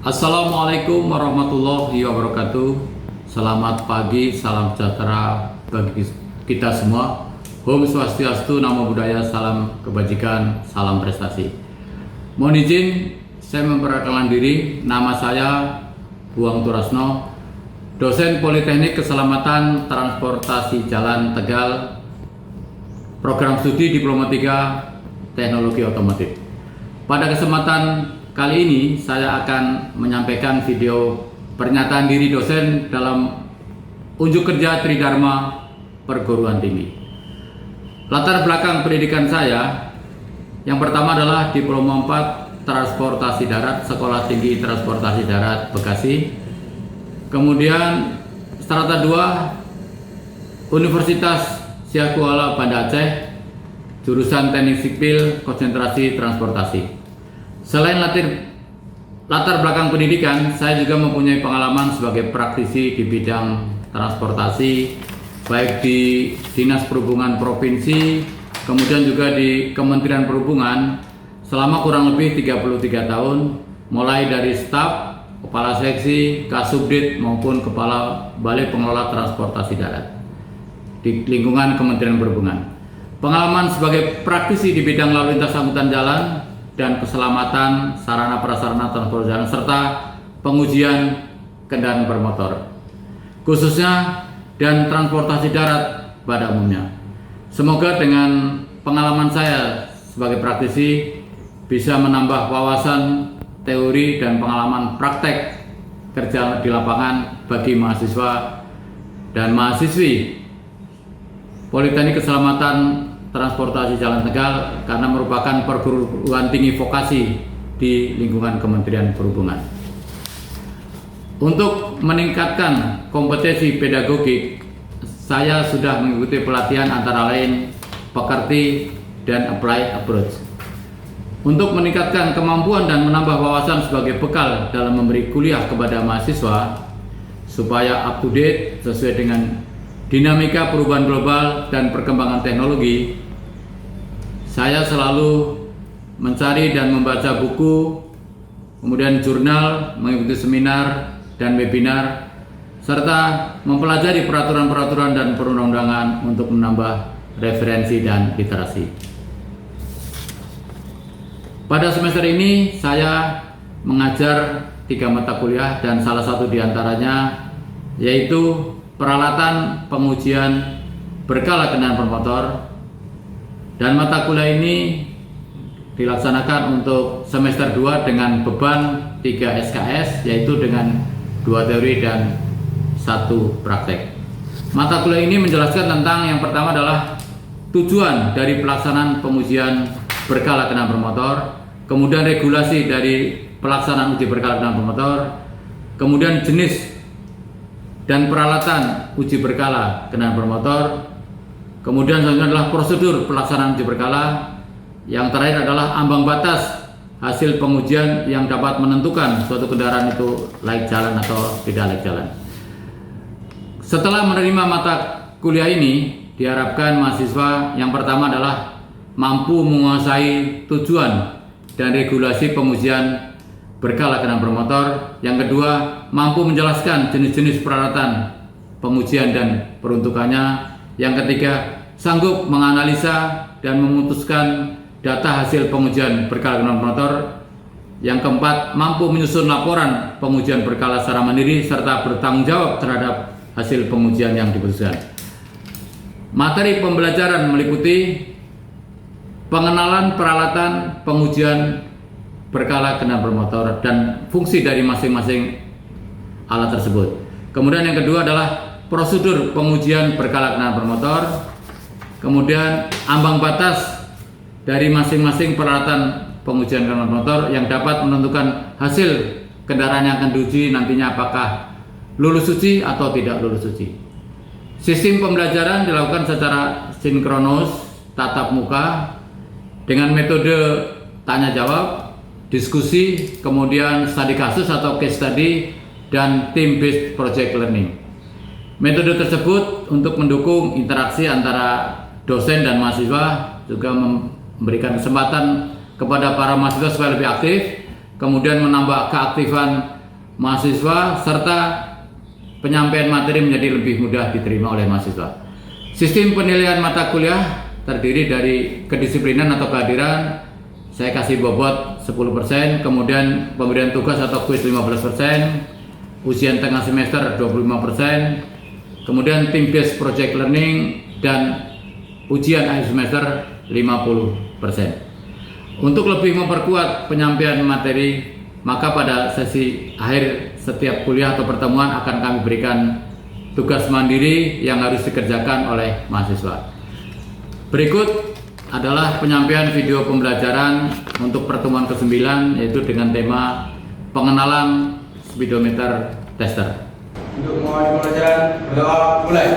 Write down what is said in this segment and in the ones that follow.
Assalamualaikum warahmatullahi wabarakatuh. Selamat pagi, salam sejahtera bagi kita semua. Om Swastiastu, Namo Buddhaya, salam kebajikan, salam prestasi. Mohon izin saya memperkenalkan diri. Nama saya Buang Turasno, dosen Politeknik Keselamatan Transportasi Jalan Tegal, program studi Diploma 3 Teknologi Otomotif. Pada kesempatan kali ini saya akan menyampaikan video pernyataan diri dosen dalam unjuk kerja Tridharma Perguruan Tinggi. Latar belakang pendidikan saya, yang pertama adalah Diploma 4 Transportasi Darat, Sekolah Tinggi Transportasi Darat Bekasi. Kemudian strata 2 Universitas Syekh Kuala Banda Aceh, jurusan Teknik Sipil Konsentrasi Transportasi. Selain latar belakang pendidikan, saya juga mempunyai pengalaman sebagai praktisi di bidang transportasi, baik di Dinas Perhubungan Provinsi, kemudian juga di Kementerian Perhubungan selama kurang lebih 33 tahun, mulai dari staf, kepala seksi, kasubdit maupun kepala Balai Pengelola Transportasi Darat di lingkungan Kementerian Perhubungan. Pengalaman sebagai praktisi di bidang lalu lintas angkutan jalan dan keselamatan sarana prasarana transportasi jalan serta pengujian kendaraan bermotor, khususnya dan transportasi darat pada umumnya. Semoga dengan pengalaman saya sebagai praktisi bisa menambah wawasan teori dan pengalaman praktek kerja di lapangan bagi mahasiswa dan mahasiswi Politeknik Keselamatan Transportasi Jalan Tegal, karena merupakan perguruan tinggi vokasi di lingkungan Kementerian Perhubungan. Untuk meningkatkan kompetensi pedagogik, saya sudah mengikuti pelatihan antara lain Pekerti dan Applied Approach. Untuk meningkatkan kemampuan dan menambah wawasan sebagai bekal dalam memberi kuliah kepada mahasiswa supaya up to date sesuai dengan dinamika perubahan global dan perkembangan teknologi, saya selalu mencari dan membaca buku, kemudian jurnal, mengikuti seminar dan webinar, serta mempelajari peraturan-peraturan dan perundang-undangan untuk menambah referensi dan literasi. Pada semester ini saya mengajar 3 mata kuliah dan salah satu diantaranya yaitu peralatan pengujian berkala kendaraan bermotor, dan mata kuliah ini dilaksanakan untuk semester 2 dengan beban 3 SKS, yaitu dengan 2 teori dan 1 praktek. Mata kuliah ini menjelaskan tentang yang pertama adalah tujuan dari pelaksanaan pengujian berkala kendaraan bermotor, kemudian regulasi dari pelaksanaan uji berkala kendaraan bermotor, kemudian jenis dan peralatan uji berkala kendaraan bermotor, kemudian selanjutnya adalah prosedur pelaksanaan uji berkala, yang terakhir adalah ambang batas hasil pengujian yang dapat menentukan suatu kendaraan itu layak jalan atau tidak layak jalan. Setelah menerima mata kuliah ini, diharapkan mahasiswa yang pertama adalah mampu menguasai tujuan dan regulasi pengujian berkala kendaraan bermotor, yang kedua mampu menjelaskan jenis-jenis peralatan pengujian dan peruntukannya, yang ketiga sanggup menganalisa dan memutuskan data hasil pengujian berkala kendaraan bermotor, yang keempat mampu menyusun laporan pengujian berkala secara mandiri serta bertanggung jawab terhadap hasil pengujian yang diputuskan. Materi pembelajaran meliputi pengenalan peralatan pengujian berkala kendaraan bermotor dan fungsi dari masing-masing alat tersebut. Kemudian yang kedua adalah prosedur pengujian berkala kendaraan bermotor, kemudian ambang batas dari masing-masing peralatan pengujian kendaraan bermotor yang dapat menentukan hasil kendaraan yang akan diuji nantinya apakah lulus uji atau tidak lulus uji. Sistem pembelajaran dilakukan secara sinkronus, tatap muka, dengan metode tanya jawab, diskusi, kemudian studi kasus atau case study, dan team based project learning. Metode tersebut untuk mendukung interaksi antara dosen dan mahasiswa, juga memberikan kesempatan kepada para mahasiswa supaya lebih aktif, kemudian menambah keaktifan mahasiswa serta penyampaian materi menjadi lebih mudah diterima oleh mahasiswa. Sistem penilaian mata kuliah terdiri dari kedisiplinan atau kehadiran, saya kasih bobot 10%, kemudian pemberian tugas atau kuis 15%, ujian tengah semester 25%, kemudian team based project learning dan ujian akhir semester 50%. Untuk lebih memperkuat penyampaian materi, maka pada sesi akhir setiap kuliah atau pertemuan akan kami berikan tugas mandiri yang harus dikerjakan oleh mahasiswa. Berikut adalah penyampaian video pembelajaran untuk pertemuan ke-9, yaitu dengan tema pengenalan speedometer tester. Untuk memulai pembelajaran, berdoa mulai.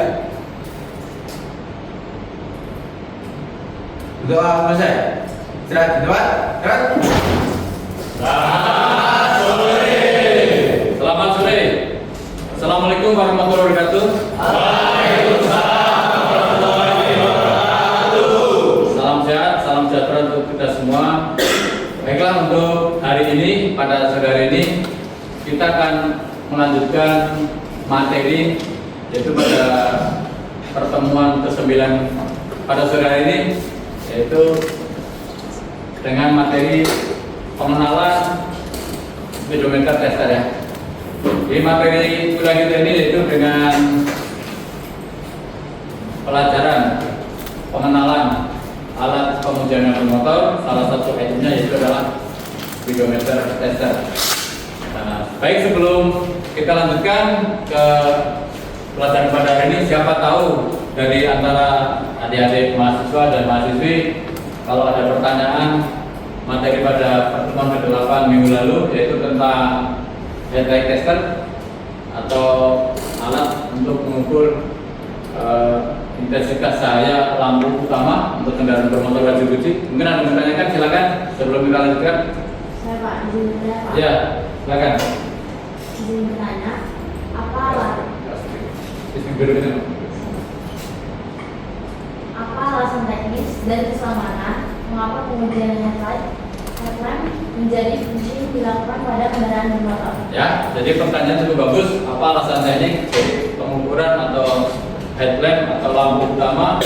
Berdoa selesai. Istirahat di tempat. Selamat sore. Assalamualaikum warahmatullahi wabarakatuh. Salam sejahtera untuk kita semua. Baiklah, untuk hari ini, pada sore hari ini kita akan melanjutkan materi, yaitu pada pertemuan ke-9 pada sore hari ini, yaitu dengan materi pengenalan speedometer tester ya. Di materi kuliah kita ini yaitu dengan pelajaran pengenalan alat pengujian motor, salah satu itemnya yaitu adalah speedometer tester. Nah, baik, sebelum kita lanjutkan ke pelajaran pada hari ini, siapa tahu dari antara adik-adik mahasiswa dan mahasiswi kalau ada pertanyaan materi pada pertemuan ke-8 minggu lalu, yaitu tentang headlight tester atau alat untuk mengukur intensitas cahaya lampu utama untuk kendaraan bermotor wajib uji. Mungkin ada yang ditanyakan, silakan sebelum kita lanjutkan. Saya Pak, izin bertanya Pak. Ya, silakan. Izin bertanya, apa alasan teknis dan keselamatan mengapa pengujian headlamp menjadi fungsi dilakukan pada kendaraan bermotor? Ya, jadi pertanyaan cukup bagus. Apa alasan teknik jadi pengukuran atau headlamp atau lampu utama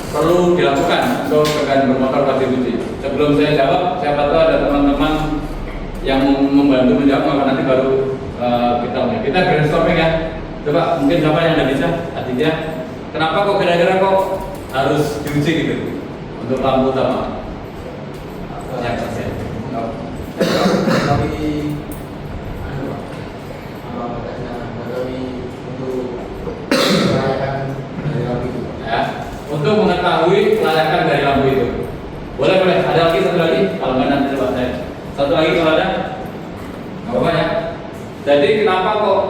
perlu dilakukan untuk kendaraan bermotor wajib uji? Sebelum saya jawab, siapa tahu ada teman-teman yang membantu menjawab, maka nanti baru kita brainstorming ya. Coba mungkin siapa yang ada bisa, Aditya, kenapa kok kira-kira kok harus diuji gitu untuk lampu utama? Ya, untuk mengetahui kelayakan dari lampu itu. Boleh, ada lagi satu lagi, kalau nggak nanti coba saya. Satu lagi kalau ada, nggak apa-apa ya. Jadi kenapa kok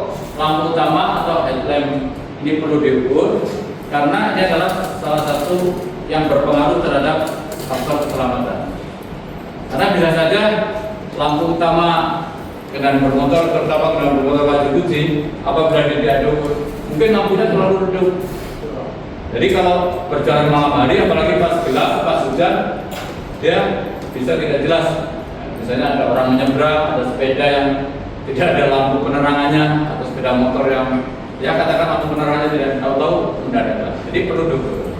lampu utama atau headlamp ini perlu diukur? Karena ini adalah salah satu yang berpengaruh terhadap faktor keselamatan. Karena bisa saja lampu utama kendaraan bermotor, terutama kendaraan bermotor wajib uji, apabila tidak diukur, mungkin lampunya terlalu redup. Jadi kalau berjalan malam hari, apalagi pas gelap, pas hujan, dia bisa tidak jelas. Misalnya ada orang menyeberang, ada sepeda yang tidak ada lampu penerangannya, atau sepeda motor yang ya katakan lampu penerangannya tidak tahu-tahu mendadak. Jadi perlu diukur.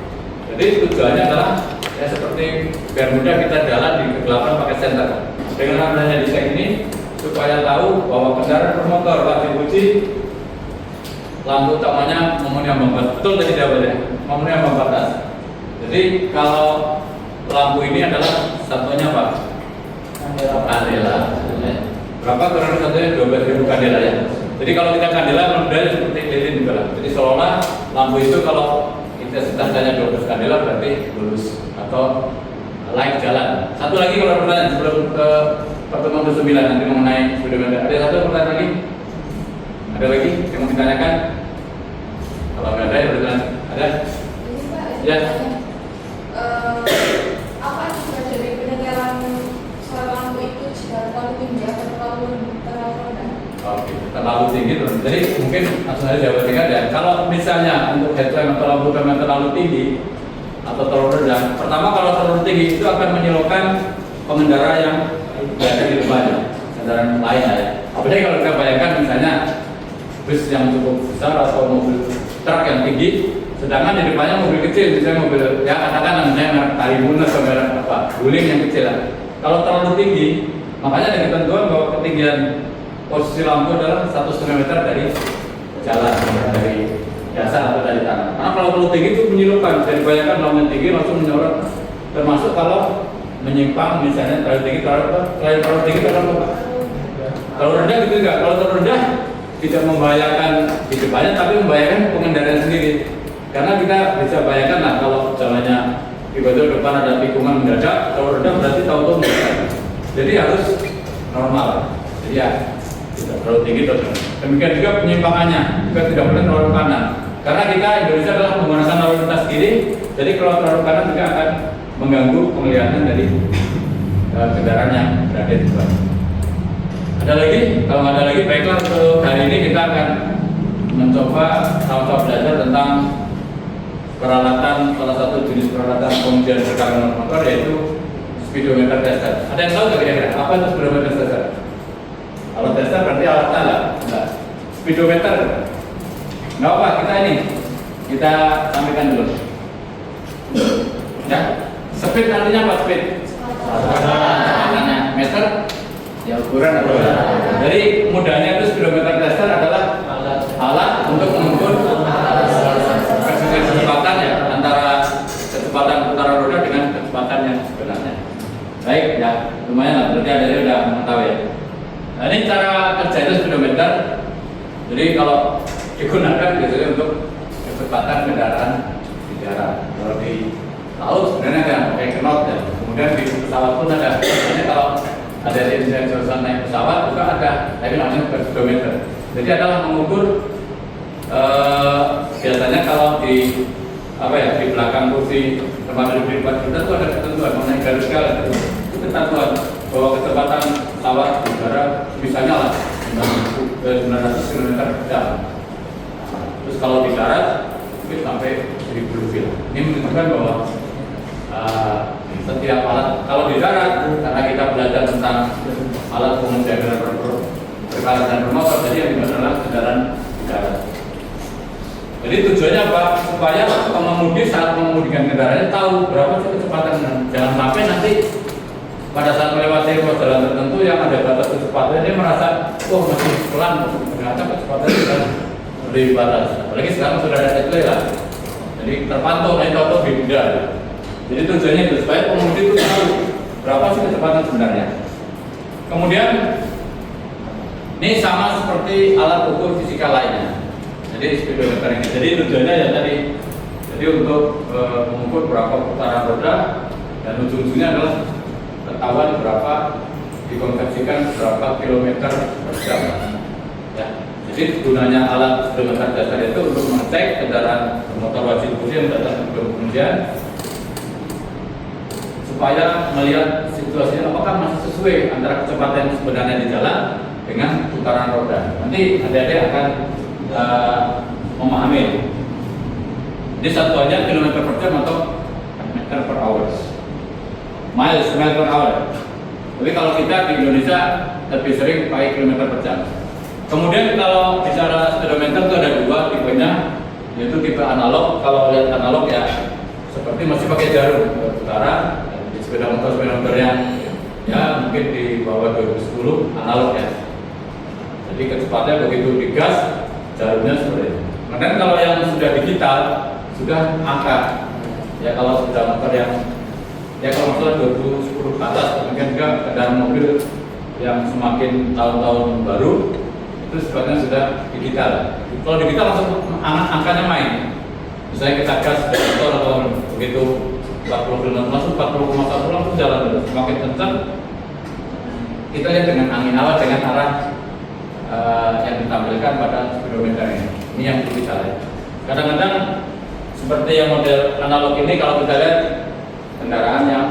Jadi tujuannya adalah ya seperti biar mudah kita jalan di kegelapan pakai senter. Dengan adanya desain ini supaya tahu bahwa kendaraan bermotor wajib uji lampu utamanya memenuhi ambang batas. Betul tadi jawabannya, memenuhi ambang batas. Jadi kalau lampu ini adalah satunya apa? Kandela. Berapa kurang satunya? 12.000 kandela ya. Jadi kalau kita kandela modelnya seperti lilin juga lah. Jadi seolah lampu itu kalau intensitas hanya 12 kandela berarti lulus atau layak jalan. Satu lagi kalau pertanyaan sebelum ke pertemuan ke-9 nanti mengenai speedometer. Ada satu pertanyaan lagi? Ada lagi yang mau ditanyakan? Kalau nggak ada ya berarti ada? Ya. Apa dari pendengaran suara lampu itu jika terlalu tinggi atau terlalu rendah? Oke, terlalu tinggi terus. Jadi mungkin langsung aja jawabannya ya. Kalau misalnya untuk headlamp atau lampu utama terlalu tinggi atau terlalu rendah, pertama kalau terlalu tinggi itu akan menyebabkan pengendara yang berada di depannya, kendaraan lain ya, Apalagi kalau kita bayangkan misalnya bus yang cukup besar atau mobil truk yang tinggi, sedangkan di depannya mobil kecil, misalnya mobil ya katakan misalnya merek Karimun atau merek apa, Wuling yang kecil lah. Kalau terlalu tinggi, makanya ada ketentuan bahwa ketinggian posisi lampu adalah 1,5 meter dari jalan, dari dasar atau dari tanah. Karena kalau terlalu tinggi itu menyilaukan, jadi bayangkan lampu yang tinggi langsung menyorot, termasuk kalau menyimpang misalnya terlalu tinggi, terlalu tinggi terlalu apa? Kalau rendah gitu enggak, kalau terlalu rendah tidak membahayakan di depannya tapi membahayakan pengendara sendiri. Karena kita bisa bayangkan lah kalau jalannya tiba-tiba depan ada tikungan mendadak, kalau rendah berarti tahu-tahu mendadak. Jadi harus normal. Jadi ya tidak terlalu tinggi terus. Demikian juga penyimpangannya juga tidak boleh terlalu kanan. Karena kita Indonesia adalah menggunakan lalu lintas kiri, jadi kalau terlalu kanan juga akan mengganggu penglihatan dari kendaraan yang berada di depan. Ada lagi? Kalau nggak ada lagi, baiklah untuk hari ini kita akan mencoba sama-sama belajar tentang peralatan, salah satu jenis peralatan pengujian berkala motor yaitu speedometer tester. Ada yang tahu nggak kira-kira apa itu speedometer tester? Kalau tester berarti alat tanda. Enggak. Speedometer. Nggak apa, kita sampaikan dulu. Ya, speed artinya apa speed? Kecepatan. Meter ya ukuran atau jadi mudahnya itu speedometer tester adalah alat untuk mengukur kecepatan ya antara kecepatan putaran roda dengan kecepatan yang sebenarnya. Baik ya, lumayan lah, berarti ada yang udah mengetahui ya. Nah, ini cara kerja itu speedometer. Jadi kalau digunakan biasanya untuk kecepatan kendaraan di darat. Kalau di laut sebenarnya ada pakai knot ya. Kemudian di pesawat pun ada. Biasanya kalau ada insiden jurusan naik pesawat juga ada, tapi namanya speedometer. Jadi adalah mengukur biasanya kalau di di belakang kursi tempat duduk kita itu ada ketentuan mengenai garis garis itu ketentuan bahwa kecepatan pesawat di udara misalnya lah 900 km per jam. Terus kalau di darat mungkin sampai 1000 lebih. Ini menunjukkan bahwa setiap alat kalau di darat karena kita belajar tentang alat pengujian berkala dan bermotor, jadi yang adalah kendaraan di darat. Jadi tujuannya apa? Supaya pengemudi saat mengemudikan kendaraannya tahu berapa sih kecepatan. Jangan sampai nanti pada saat melewati ruas jalan tertentu yang ada batas kecepatan dia merasa masih pelan, ternyata kecepatan sudah lebih batas. Apalagi sekarang sudah ada headlight lah. Jadi terpantau naik auto beda. Jadi tujuannya itu supaya pengemudi itu tahu berapa sih kecepatan sebenarnya. Kemudian ini sama seperti alat ukur fisika lainnya. Jadi speedometer ini. Jadi tujuannya ya tadi. Jadi untuk mengukur berapa putaran roda dan ujung-ujungnya adalah ketahuan berapa dikonversikan berapa kilometer per jam. Ya. Jadi gunanya alat speedometer dasar itu untuk mengecek kendaraan motor wajib uji yang datang ke pengujian supaya melihat situasinya apakah masih sesuai antara kecepatan yang sebenarnya di jalan dengan putaran roda. Nanti adik-adik akan memahami. Ini satuannya kilometer per jam atau meter per hour. Miles per hour. Tapi kalau kita di Indonesia lebih sering pakai kilometer per jam. Kemudian kalau bicara speedometer itu ada dua tipenya, yaitu tipe analog. Kalau lihat analog ya seperti masih pakai jarum putaran. Di sepeda motor yang ya mungkin di bawah 2010 analog ya. Jadi kecepatannya begitu digas jarumnya seperti itu. Kemudian kalau yang sudah digital sudah angka. Ya kalau sepeda motor yang ya kalau masalah 2010 ke atas, kemudian juga kendaraan mobil yang semakin tahun-tahun baru itu sebenarnya sudah digital. Kalau digital langsung angkanya main. Misalnya kita gas motor atau begitu 40 km langsung 40,1 langsung jalan terus. Semakin kencang kita lihat dengan angin awal dengan arah yang ditampilkan pada speedometer ini. Ini yang digital ya. Kadang-kadang seperti yang model analog ini kalau kita lihat kendaraan yang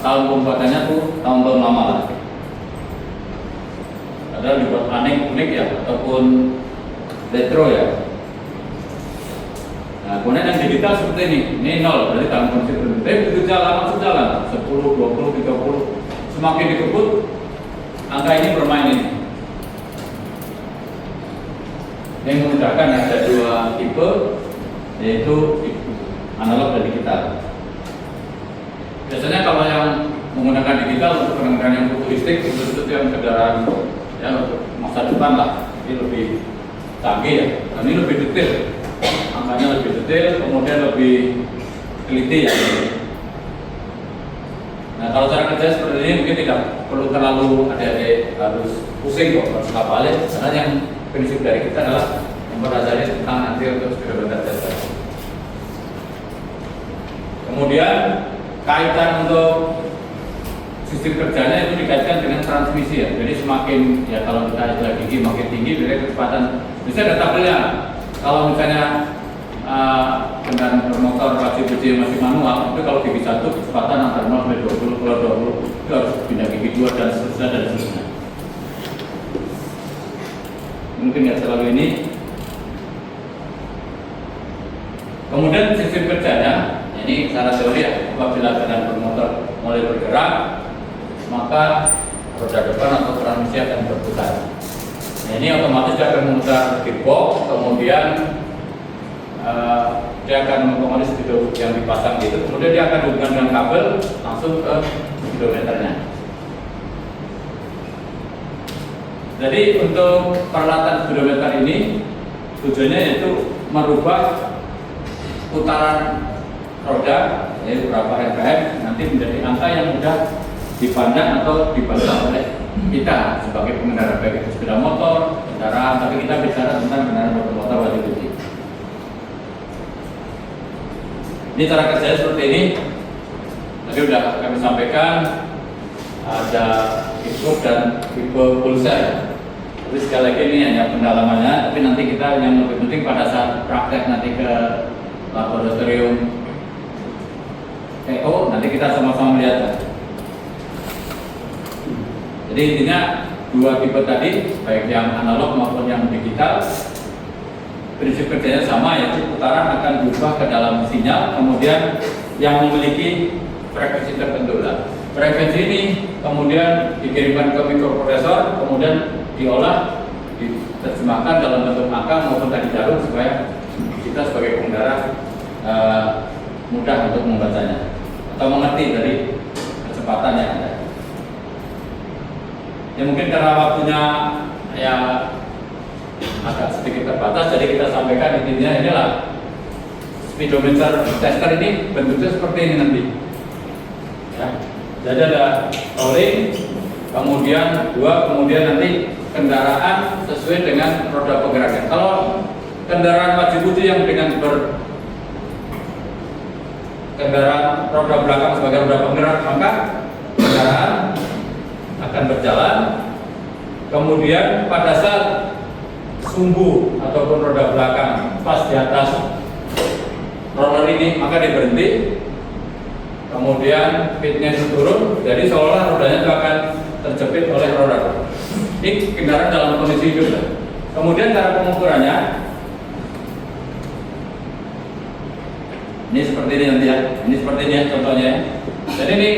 tahun pembuatannya tuh tahun-tahun lama lah. Ada dibuat unik ya ataupun retro ya. Nah, kemudian yang digital seperti ini 0 berarti dalam kondisi tertentu. Tapi begitu jalan langsung jalan 10, 20, 30 semakin dikebut angka ini bermain ini. Yang memudahkan ada dua tipe, yaitu analog dan digital. Biasanya kalau yang menggunakan digital untuk kendaraan yang futuristik itu yang kendaraan ya untuk masa depan lah, ini lebih canggih ya, dan ini lebih detail, angkanya lebih detail, kemudian lebih teliti ya. Nah kalau cara kerja seperti ini mungkin tidak perlu terlalu adik-adik harus pusing kok harus hafalin, karena yang prinsip dari kita adalah mempelajari tentang nanti untuk speedometer tester. Kemudian kaitan untuk sistem kerjanya itu dikaitkan dengan transmisi ya. Jadi semakin ya kalau kita istilah gigi makin tinggi dari kecepatan. Bisa ada tabelnya. Kalau misalnya kendaraan bermotor racing biji masih manual, itu kalau gigi 1 kecepatan antara 0 sampai 20, kalau 20 itu harus pindah gigi 2 dan seterusnya dan seterusnya. Mungkin nggak selalu ini. Kemudian sistem kerjanya, ini secara teori ya, apabila kendaraan bermotor mulai bergerak, maka roda depan atau transmisi akan berputar. Nah, ini otomatis dia akan memutar gearbox, kemudian dia akan otomatis video yang dipasang gitu, kemudian dia akan hubungkan dengan kabel langsung ke speedometernya. Jadi untuk peralatan speedometer ini tujuannya yaitu merubah putaran roda, yaitu berapa RPM nanti menjadi angka yang mudah dipandang atau dibaca oleh kita sebagai pengendara, baik itu sepeda motor, kendaraan, tapi kita bicara tentang kendaraan bermotor wajib uji. Ini cara kerjanya seperti ini. Tadi sudah kami sampaikan ada input dan tipe pulsa ya. Tapi sekali lagi ini hanya pendalamannya, tapi nanti kita yang lebih penting pada saat praktek nanti ke laboratorium EO, nanti kita sama-sama melihat. Jadi intinya dua tipe tadi, baik yang analog maupun yang digital, prinsip kerjanya sama, yaitu putaran akan berubah ke dalam sinyal, kemudian yang memiliki frekuensi tertentu. Frekuensi ini kemudian dikirimkan ke mikroprosesor, kemudian diolah, diterjemahkan dalam bentuk angka maupun tadi jarum supaya kita sebagai pengendara mudah untuk membacanya atau mengerti dari kecepatan yang ada. Ya mungkin karena waktunya ya agak sedikit terbatas, jadi kita sampaikan intinya inilah speedometer tester ini bentuknya seperti ini nanti. Ya. Jadi ada rolling, kemudian kemudian nanti kendaraan sesuai dengan roda penggeraknya. Kalau kendaraan wajib uji yang dengan kendaraan roda belakang sebagai roda penggerak, maka kendaraan akan berjalan. Kemudian pada saat sumbu ataupun roda belakang pas di atas roller ini, maka dia berhenti. Kemudian pitnya itu turun, jadi seolah rodanya itu akan terjepit oleh roller. Ini kendaraan dalam kondisi hidup. Kemudian cara pengukurannya ini seperti ini nanti ya. Ini seperti ini ya contohnya. Jadi ini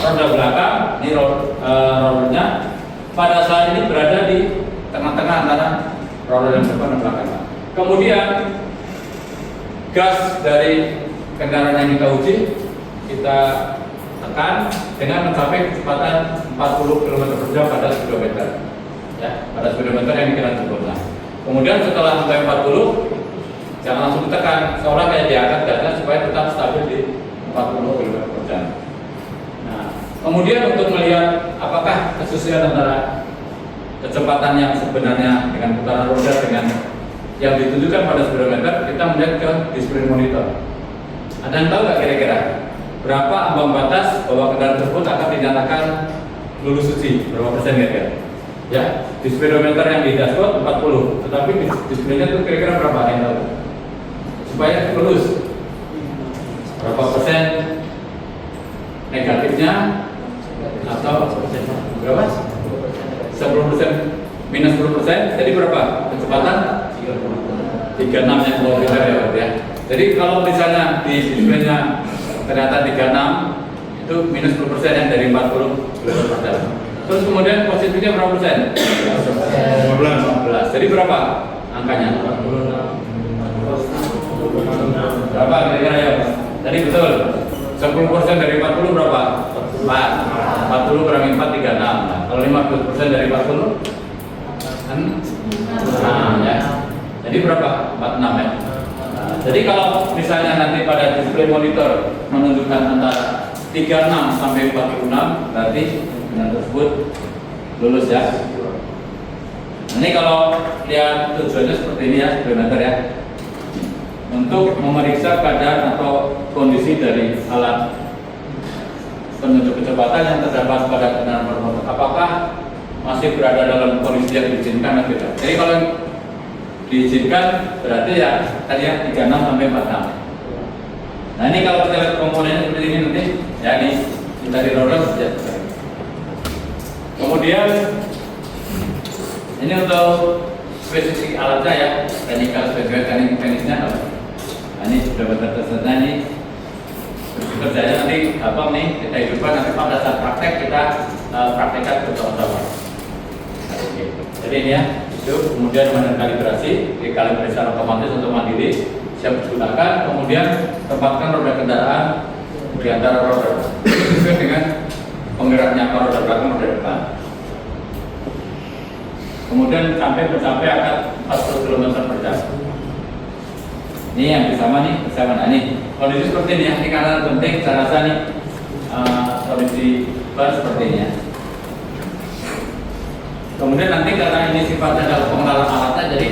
roda belakang, ini rollernya pada saat ini berada di tengah-tengah antara roller yang depan dan belakang. Kemudian gas dari kendaraan yang kita uji kita tekan dengan mencapai kecepatan 40 km/jam pada speedometer. Ya, pada speedometer yang kita sebutkan. Kemudian setelah sampai 40, jangan langsung ditekan, seolah kayak diangkat gasnya supaya tetap stabil di 40 km/jam. Nah, kemudian untuk melihat apakah kesesuaian antara kecepatan yang sebenarnya dengan putaran roda dengan yang ditunjukkan pada speedometer, kita melihat ke display monitor. Ada yang tahu nggak kira-kira berapa ambang batas bahwa kendaraan tersebut akan dinyatakan lulus uji? Berapa persen kira-kira? Ya, di speedometer yang di dashboard 40, tetapi di displaynya itu kira-kira berapa yang tahu? Supaya lulus berapa persen negatifnya atau berapa? 10% minus 10%, jadi berapa kecepatan? 36 nya kilometer ya. Jadi kalau misalnya di displaynya ternyata 36, itu minus 10% yang dari 40 km/jam. Terus kemudian positifnya berapa persen? 15. Jadi berapa angkanya? Berapa kira-kira ya? Tadi betul. 10% dari 40 berapa? 4. 40 kurangi 4 36. Nah, kalau 50% dari 40 kan 6 ya. Jadi berapa? 46 ya. Nah, jadi kalau misalnya nanti pada display monitor menunjukkan antara 36 sampai 46, berarti dengan tersebut lulus ya. Ini kalau lihat tujuannya seperti ini ya, speedometer ya, untuk memeriksa keadaan atau kondisi dari alat penunjuk kecepatan yang terdapat pada kendaraan bermotor, apakah masih berada dalam kondisi yang diizinkan atau tidak. Jadi kalau diizinkan berarti ya tadi ya 36 sampai 46. Nah ini kalau kita lihat komponennya seperti ini nanti ya, ini dari roller ya. Kemudian ini untuk spesifik alatnya ya, teknikal spesifik teknisnya apa? Nah, ini sudah tersedia ini. Kerjanya nanti apa nih kita hidupkan nanti pada saat praktek kita praktekkan bersama-sama. Oke. Jadi ini ya itu kemudian kalibrasi, dikalibrasi otomatis atau mandiri siap digunakan. Kemudian tempatkan roda kendaraan di antara roda sesuai dengan penggeraknya roda belakang roda depan. Kemudian sampai akan 40 km per jam. Ini yang bersama nah ini kondisi seperti ini ya, ini karena penting saya rasa nih kondisi ban seperti ini ya. Kemudian nanti karena ini sifatnya adalah pengenalan alatnya, jadi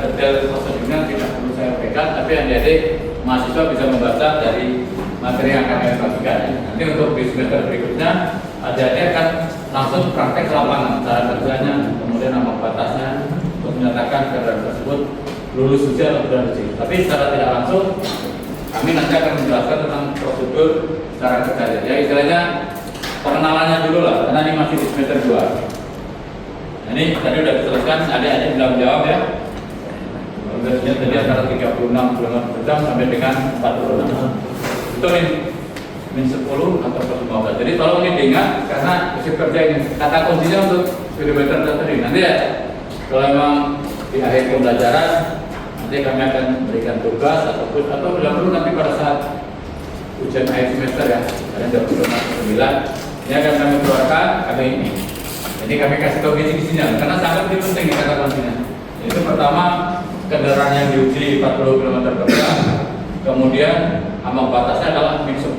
detail prosedurnya tidak perlu saya pegang, tapi adik-adik mahasiswa bisa membaca dari materi yang akan saya bagikan ya. Nanti untuk di semester berikutnya adik-adik akan langsung praktek lapangan cara kerjanya, kemudian nama batasnya untuk menyatakan kendaraan tersebut lulus ujian atau tidak uji. Tapi secara tidak langsung kami nanti akan menjelaskan tentang prosedur cara kerja. Ya istilahnya pengenalannya dulu lah, karena ini masih di semester 2. Ini tadi sudah dijelaskan, adik-adik belum jawab ya. Progresnya tadi antara 36 km per jam sampai dengan 46. Itu min 10 atau 15. Jadi tolong ini diingat karena isi kerja ini kata kuncinya untuk speedometer tadi. Nanti ya kalau memang di akhir pembelajaran nanti kami akan memberikan tugas atau bila perlu nanti pada saat ujian akhir semester ya, kalian jam 9 ini akan kami keluarkan ini. Jadi kami kasih tahu kisi-kisinya karena sangat penting kata kuncinya. Itu pertama kendaraan yang diuji 40 km per jam, kemudian ambang batasnya adalah min 10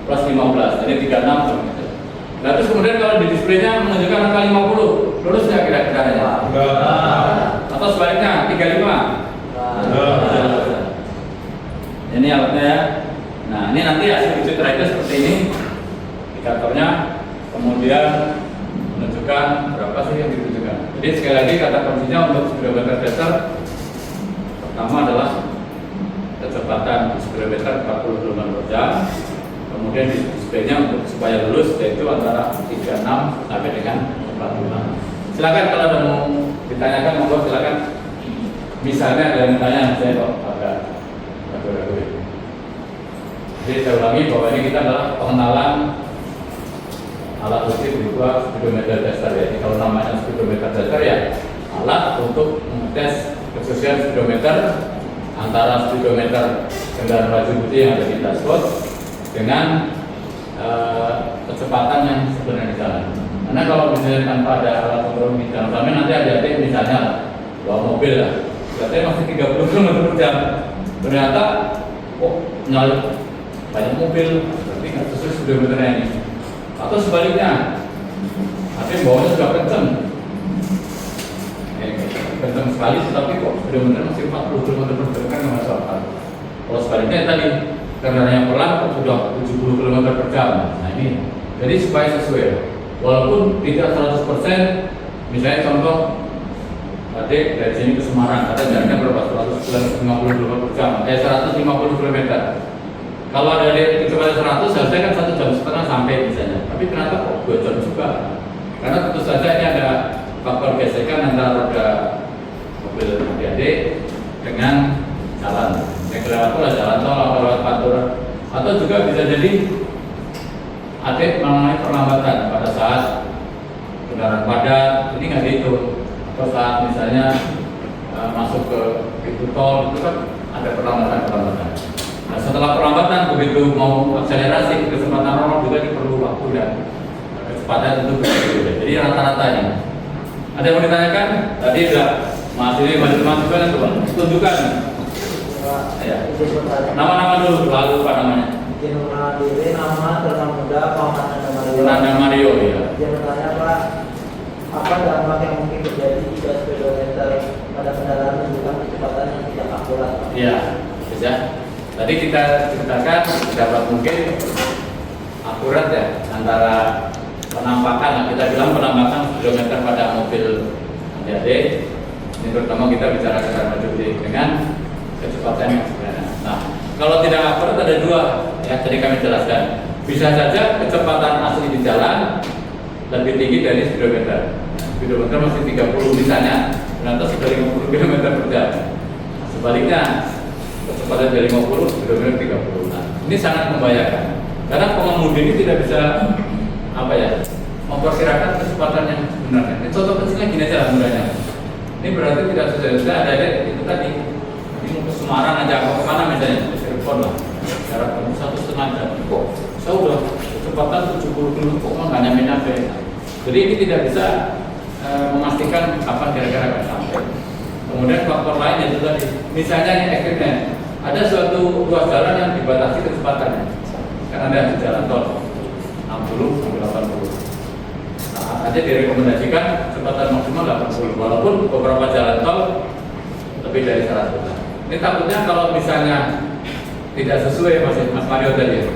plus 15, jadi 36 km. Nah terus kemudian kalau di displaynya menunjukkan angka 50, lulus nggak kira-kira ya? Atau sebaliknya 35? Ini alatnya ya. Nah ini nanti hasil uji terakhir seperti ini, indikatornya, kemudian menunjukkan berapa sih yang ditunjukkan. Jadi sekali lagi kata kuncinya untuk speedometer dasar pertama adalah kecepatan speedometer 40 km per jam. Kemudian di displaynya untuk supaya lulus yaitu antara 36 sampai dengan 45. Silakan kalau ada mau ditanyakan monggo silakan. Misalnya ada yang tanya saya kok agak ragu-ragu. Jadi saya ulangi bahwa ini kita adalah pengenalan alat uji berupa speedometer dasar ya. Jadi kalau namanya speedometer dasar ya alat untuk mengetes kesesuaian speedometer antara speedometer kendaraan laju putih yang ada di dashboard dengan kecepatan yang sebenarnya di jalan. Karena kalau misalnya tanpa ada alat kontrol di jalan kami nanti adik-adik misalnya bawa mobil lah, katanya masih 30 km per jam, ternyata nyala banyak mobil, berarti nggak sesuai speedometernya ini. Atau sebaliknya, tapi bawahnya sudah kenceng, kenceng sekali, tetapi kok speedometer masih 40 km per jam kan nggak masuk akal. Kalau sebaliknya tadi kendaraan yang pelan kok sudah 70 km per jam. Nah ini, jadi supaya sesuai, walaupun tidak 100%, misalnya contoh, adik dari sini ke Semarang, ada jaraknya berapa? 150 km per jam, 150 km. Kalau ada kecepatan 100, harusnya kan 1,5 jam sampai misalnya. Tapi ternyata kok 2 jam juga. Karena tentu saja ini ada faktor gesekan antara roda mobil adik dengan jalan. Yang kelewat itu jalan tol atau lewat pantura. Atau juga bisa jadi adik mengalami perlambatan pada saat padat, ini nggak dihitung. Atau saat misalnya masuk ke pintu tol itu kan ada perlambatan. Nah, setelah perlambatan begitu mau akselerasi kecepatan normal juga diperlu waktu dan kecepatan itu berbeda. Jadi rata-rata ini. Ada yang mau ditanyakan? Tadi sudah mahasiswa itu tunjukkan. Ya. Nama-nama dulu, lalu apa namanya? Izin mengenal diri, nama, Terang Muda, Muhammad Mario. Nanda Mario ya. Izin bertanya Pak, apa dampak yang mungkin terjadi jika speedometer pada kendaraan menunjukkan kecepatan yang tidak akurat Pak? Iya, bisa. Tadi kita ceritakan dapat mungkin akurat ya antara penampakan, kita bilang penampakan speedometer pada mobil JAD. Ini pertama kita bicara kendaraan mobil dengan kecepatan yang sebenarnya. Nah, kalau tidak akurat ada dua ya tadi kami jelaskan. Bisa saja kecepatan asli di jalan lebih tinggi dari speedometer. Speedometer masih 30 misalnya, ternyata sudah 50 km per jam. Sebaliknya kecepatan dari 50 speedometer 30. Nah, ini sangat membahayakan karena pengemudi ini tidak bisa memperkirakan kecepatan yang sebenarnya. Ini contoh kecilnya gini aja sebenarnya. Ini berarti tidak sesuai ada itu tadi. Ini mau ke Semarang aja, mau kemana misalnya, telepon lah, jarak tempuh 1,5 jam. Kok saya udah kecepatan 70 km kok nggak nyampe. Jadi ini tidak bisa memastikan kapan kira-kira akan sampai. Kemudian faktor lain yaitu tadi, misalnya ini ekstrimnya, ada suatu ruas jalan yang dibatasi kecepatannya, karena ada jalan tol 60 sampai 80. Nah, aja direkomendasikan kecepatan maksimal 80, walaupun beberapa jalan tol lebih dari 100. Ini takutnya kalau misalnya tidak sesuai Mas Mario tadi,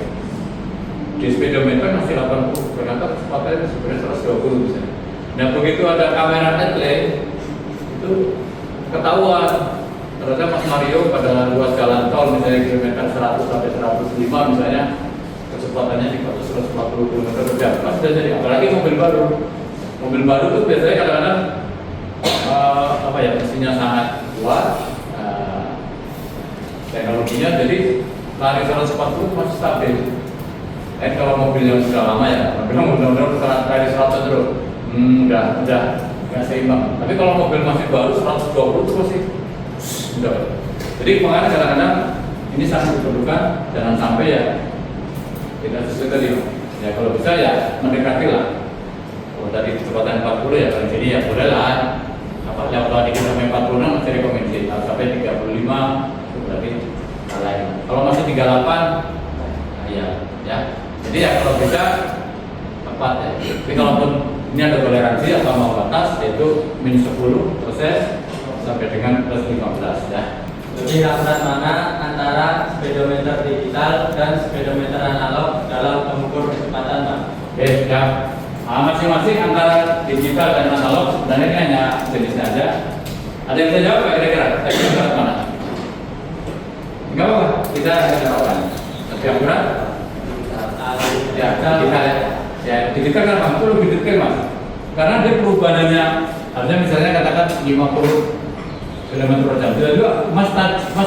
di speedometer masih 80, ternyata kecepatannya sebenarnya 120 misalnya. Nah begitu ada kamera headlight itu ketahuan ternyata Mas Mario pada ruas jalan tol misalnya kilometer 100 sampai 105 misalnya kecepatannya di 140 km per jam. Mas sudah jadi, apalagi mobil baru itu biasanya kadang-kadang mesinnya sangat kuat, teknologinya jadi lari 140 masih stabil. Kalau mobil yang sudah lama ya, benar-benar lari 100 terus, udah nggak seimbang. Tapi kalau mobil masih baru 120 itu masih udah. Jadi makanya kadang-kadang ini sangat diperlukan, jangan sampai ya tidak sesuai tadi. Ya kalau bisa ya mendekati lah. Kalau tadi kecepatan 40 ya paling sini ya boleh lah. Kalau di sampai 46 masih rekomendasi. Kalau sampai 35 itu berarti lain. Kalau masih 38 ya. Jadi ya kalau bisa tepat ya. Tapi kalaupun ini ada toleransi atau mau batas yaitu min 10 proses sampai dengan plus 15 ya. Lebih akurat mana antara speedometer digital dan speedometer analog dalam pengukur kecepatan Pak? Oke ya. Masing-masing antara digital dan analog sebenarnya ini hanya jenisnya aja. Ada yang bisa jawab nggak kira-kira? Akurat mana? Enggak apa-apa, kita ada jawaban. Lebih akurat? Ya, digital ya. Ya, digital kan Mas, itu lebih detail Mas. Karena dia perubahannya, harusnya misalnya katakan 50 km per jam. Juga Mas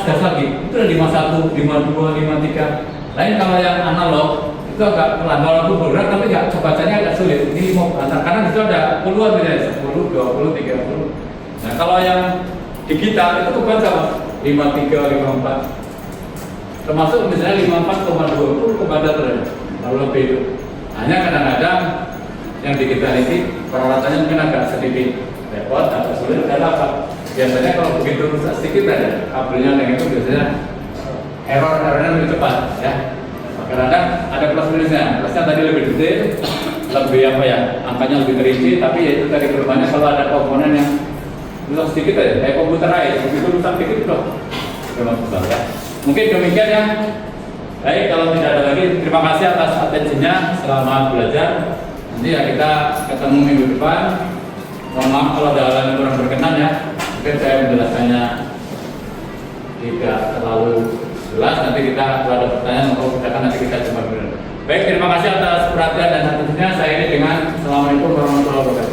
gas lagi, itu udah 51, 52, 53. Lain kalau yang analog itu agak pelan, walaupun bergerak tapi nggak kebacanya agak sulit. Ini mau antar karena itu ada puluhan misalnya 10, 20, 30. Nah kalau yang digital itu kebaca Mas 53, 54. Termasuk misalnya 54,2 itu kebaca terus. Lalu lebih itu. Hanya kadang-kadang yang digital ini peralatannya mungkin agak sedikit repot, agak sulit dan apa? Biasanya kalau begitu rusak sedikit aja kabelnya yang itu biasanya errornya lebih cepat ya. Kadang-kadang ada plus minusnya. Plusnya tadi lebih detail, lebih angkanya lebih terinci, tapi ya itu tadi perubahannya kalau ada komponen yang rusak sedikit aja, kayak komputer aja, begitu rusak sedikit loh. Memang ya. Mungkin demikian ya. Baik, kalau tidak ada lagi, terima kasih atas atensinya selama belajar. Nanti ya kita ketemu minggu depan. Mohon maaf kalau ada hal yang kurang berkenan ya. Mungkin saya menjelaskannya tidak terlalu jelas. Nanti kita kalau ada pertanyaan atau akan nanti kita coba dulu. Baik, terima kasih atas perhatian dan atensinya. Saya ini dengan Assalamualaikum warahmatullahi wabarakatuh.